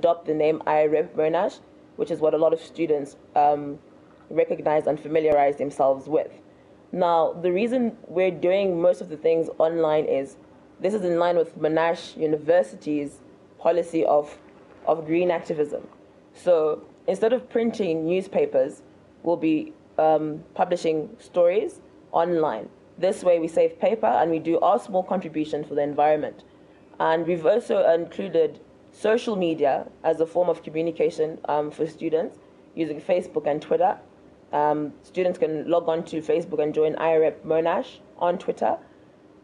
adopt the name IREP Monash, which is what a lot of students recognize and familiarize themselves with. Now, the reason we're doing most of the things online is this is in line with Monash University's policy of green activism. So instead of printing newspapers, we'll be publishing stories online. This way we save paper and we do our small contribution for the environment. And we've also included social media as a form of communication for students using Facebook and Twitter. Students can log on to Facebook and join IREP Monash on Twitter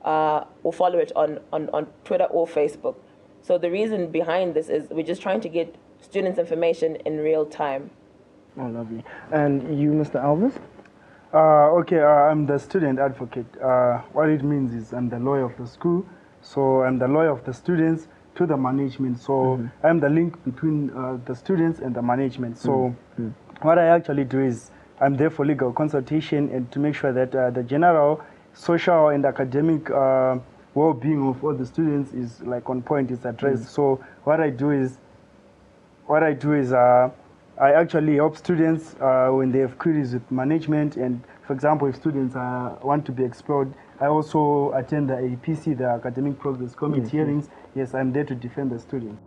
or follow it on Twitter or Facebook. So the reason behind this is we're just trying to get students information in real time. Oh, lovely. And you, Mr. Alvis? Okay, I'm the student advocate. What it means is I'm the lawyer of the school, so I'm the lawyer of the students to the management. So I'm the link between the students and the management. So what I actually do is I'm there for legal consultation and to make sure that the general social and academic well-being of all the students is like on point, is addressed. So what I do is I actually help students when they have queries with management. And for example, if students want to be expelled, I also attend the APC, the Academic Progress Committee hearings. Yes, I'm there to defend the students.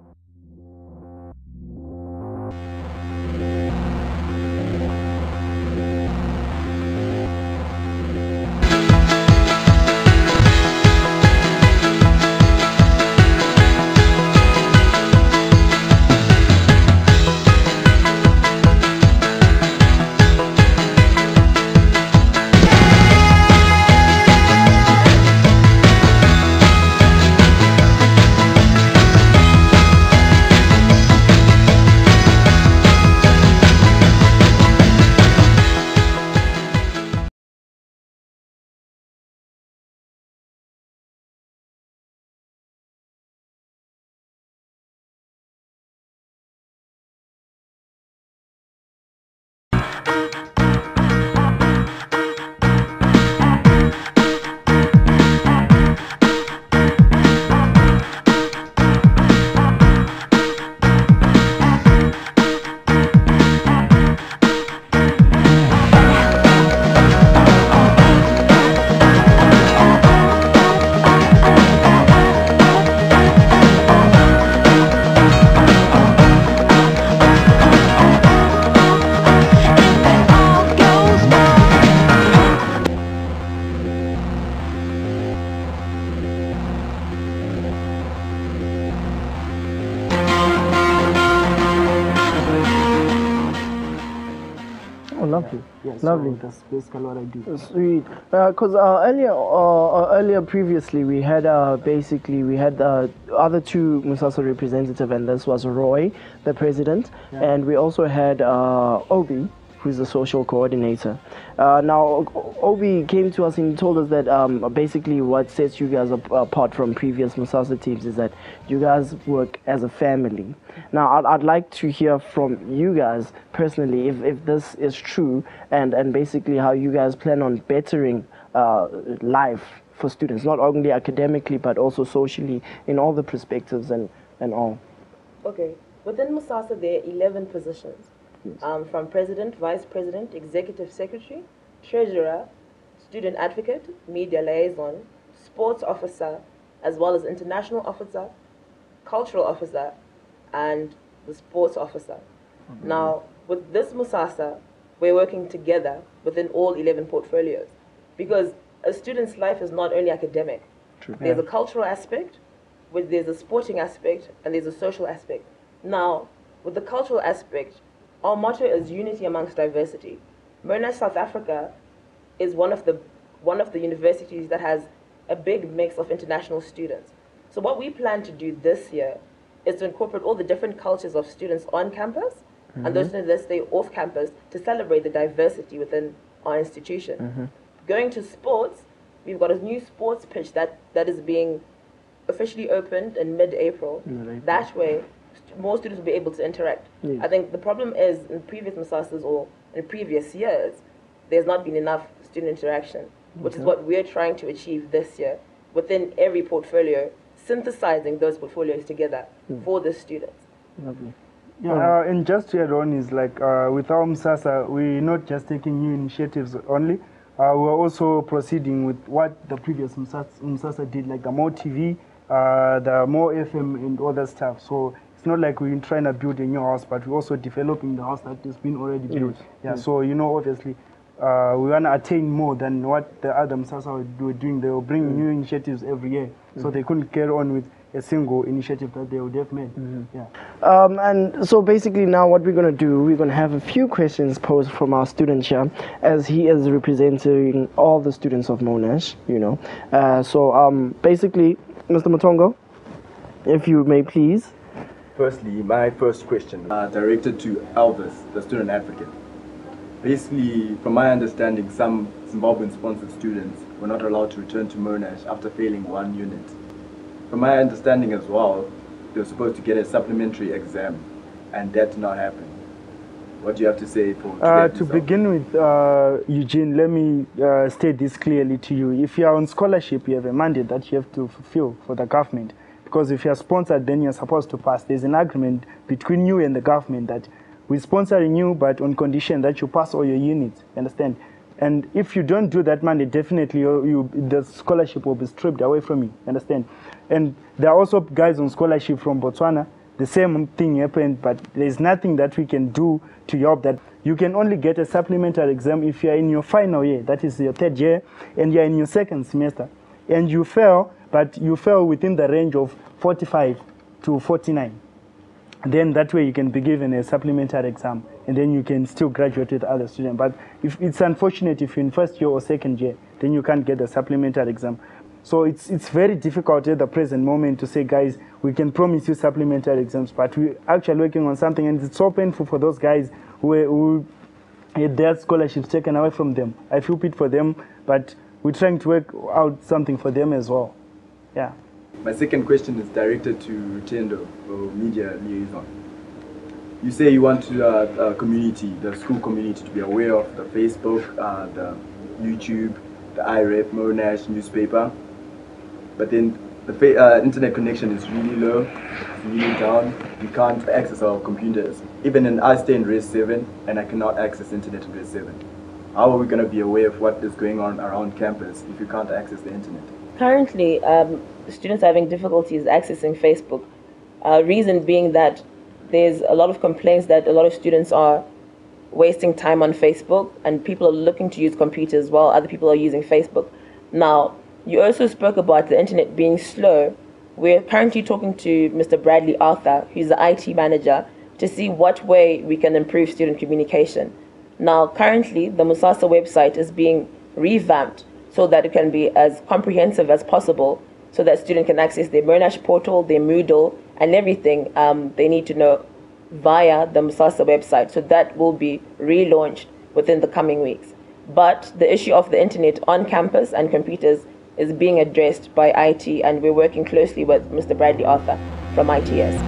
Lovely. Yes, Lovely. So that's basically what I do. Sweet. Because earlier previously we had the other two Musasa representative, and this was Roy, the president, and we also had Obi, who's the social coordinator. Now, Obi came to us and he told us that basically what sets you guys apart from previous Musasa teams is that you guys work as a family. Now, I'd like to hear from you guys personally if this is true, and basically how you guys plan on bettering life for students, not only academically but also socially in all the perspectives and all. Okay, within Musasa there are 11 positions. From president, vice president, executive secretary, treasurer, student advocate, media liaison, sports officer, as well as international officer, cultural officer, and the sports officer. Now, with this Musasa, we're working together within all 11 portfolios, because a student's life is not only academic. True. There's a cultural aspect, there's a sporting aspect, and there's a social aspect. Now, with the cultural aspect, our motto is unity amongst diversity. Monash, South Africa is one of the universities that has a big mix of international students. So what we plan to do this year is to incorporate all the different cultures of students on campus and those students that stay off campus to celebrate the diversity within our institution. Going to sports, we've got a new sports pitch that is being officially opened in mid-April. That way, more students will be able to interact. I think the problem is in previous Musasas or in previous years, there's not been enough student interaction, which is what we're trying to achieve this year within every portfolio, synthesizing those portfolios together for the students. Lovely. Yeah, and just to add on is like with our MSASA, we're not just taking new initiatives only. We're also proceeding with what the previous MSASA did, like the more TV, the more FM and all that stuff. So it's not like we're trying to build a new house, but we're also developing the house that has been already built. Yeah, so you know, obviously, we want to attain more than what the other MSASA were doing. They were bringing new initiatives every year, so they couldn't carry on with a single initiative that they would have made. Yeah. And so basically now what we're going to do, we're going to have a few questions posed from our student here, as he is representing all the students of Monash, you know. Basically, Mr. Matongo, if you may please. Firstly, my first question directed to Elvis, the student advocate. Basically, from my understanding, some Zimbabwean-sponsored students were not allowed to return to Monash after failing one unit. From my understanding as well, they were supposed to get a supplementary exam, and that did not happen. What do you have to say to begin with, Eugene, let me state this clearly to you. If you are on scholarship, you have a mandate that you have to fulfill for the government. Because if you are sponsored, then you're supposed to pass. There's an agreement between you and the government that we're sponsoring you, but on condition that you pass all your units. Understand? And if you don't do that mandate, definitely the scholarship will be stripped away from you. Understand? And there are also guys on scholarship from Botswana. The same thing happened, but there's nothing that we can do to help that. You can only get a supplementary exam if you're in your final year, that is your third year, and you're in your second semester. And you fail, but you fail within the range of 45 to 49. Then that way you can be given a supplementary exam, and then you can still graduate with other students. But if it's unfortunate if you're in first year or second year, then you can't get the supplementary exam. So it's very difficult at the present moment to say, guys, we can promise you supplementary exams, but we're actually working on something, and it's so painful for those guys who had their scholarships taken away from them. I feel pity for them, but we're trying to work out something for them as well. Yeah. My second question is directed to Rutendo, or media liaison. You say you want the community, the school community, to be aware of the Facebook, the YouTube, the IREP, Monash newspaper, but then the internet connection is really low, it's really down. We can't access our computers. Even I stay in grade 7 and I cannot access internet in grade 7. How are we going to be aware of what is going on around campus if you can't access the internet? Currently, students are having difficulties accessing Facebook. Reason being that there's a lot of complaints that a lot of students are wasting time on Facebook, and people are looking to use computers while other people are using Facebook. Now, you also spoke about the internet being slow. We're currently talking to Mr. Bradley Arthur, who's the IT manager, to see what way we can improve student communication. Now, currently, the Musasa website is being revamped so that it can be as comprehensive as possible, so that students can access their Monash portal, their Moodle, and everything they need to know via the Musasa website. So that will be relaunched within the coming weeks. But the issue of the internet on campus and computers is being addressed by IT, and we're working closely with Mr. Bradley Arthur from ITS.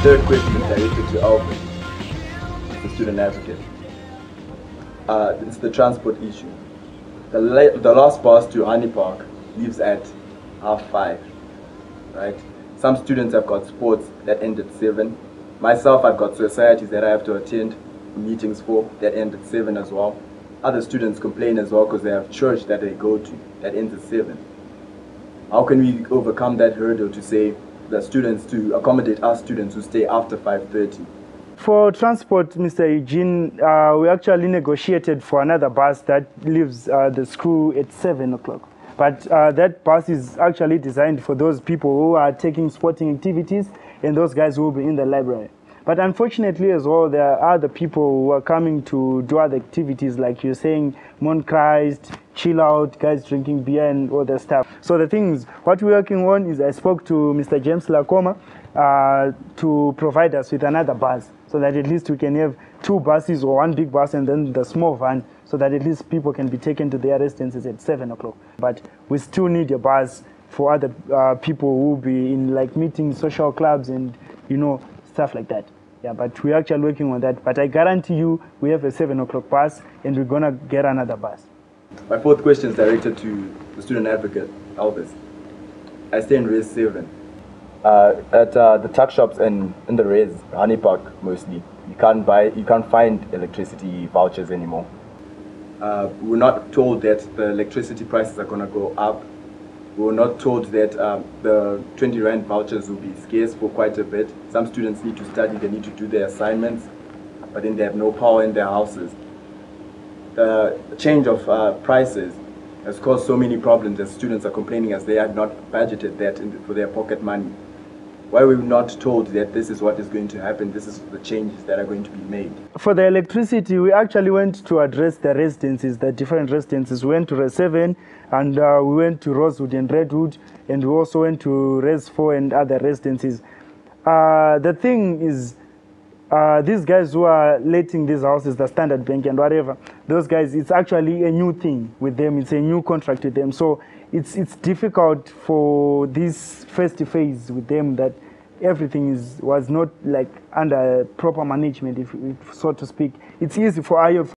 Third question is directed to Alfred, the student advocate. It's the transport issue. the last bus to Honey Park leaves at 5:30, right? Some students have got sports that end at 7. Myself, I've got societies that I have to attend, meetings for, that end at 7 as well. Other students complain as well because they have church that they go to that ends at 7. How can we overcome that hurdle to say the students, to accommodate us students who stay after 5:30? For transport, Mr. Eugene, we actually negotiated for another bus that leaves the school at 7 o'clock. But that bus is actually designed for those people who are taking sporting activities and those guys who will be in the library. But unfortunately as well, there are other people who are coming to do other activities, like you're saying, Mount Christ, chill out, guys drinking beer and all that stuff. So the thing is, what we're working on is I spoke to Mr. James Lakoma to provide us with another bus, so that at least we can have 2 buses or 1 big bus and then the small van, so that at least people can be taken to their residences at 7 o'clock. But we still need a bus for other people who will be in like meetings, social clubs and, you know, stuff like that. Yeah, but we're actually working on that. But I guarantee you, we have a 7 o'clock bus and we're gonna get another bus. My 4th question is directed to the student advocate, Elvis. I stay in Res 7. At the tuck shops in the Res, Honey Park mostly, you can't find electricity vouchers anymore. We're not told that the electricity prices are gonna go up. We were not told that the 20 Rand vouchers will be scarce for quite a bit. Some students need to study, they need to do their assignments, but then they have no power in their houses. The change of prices has caused so many problems as students are complaining as they had not budgeted that for their pocket money. Why were we not told that this is what is going to happen, this is the changes that are going to be made? For the electricity, we actually went to address the residences, the different residences. We went to Res 7 and we went to Rosewood and Redwood, and we also went to Res 4 and other residences. The thing is, these guys who are letting these houses, the Standard Bank and whatever, those guys, it's actually a new thing with them. It's a new contract with them. So it's difficult for this first phase with them, that everything was not like under proper management, if so to speak. It's easy for IOF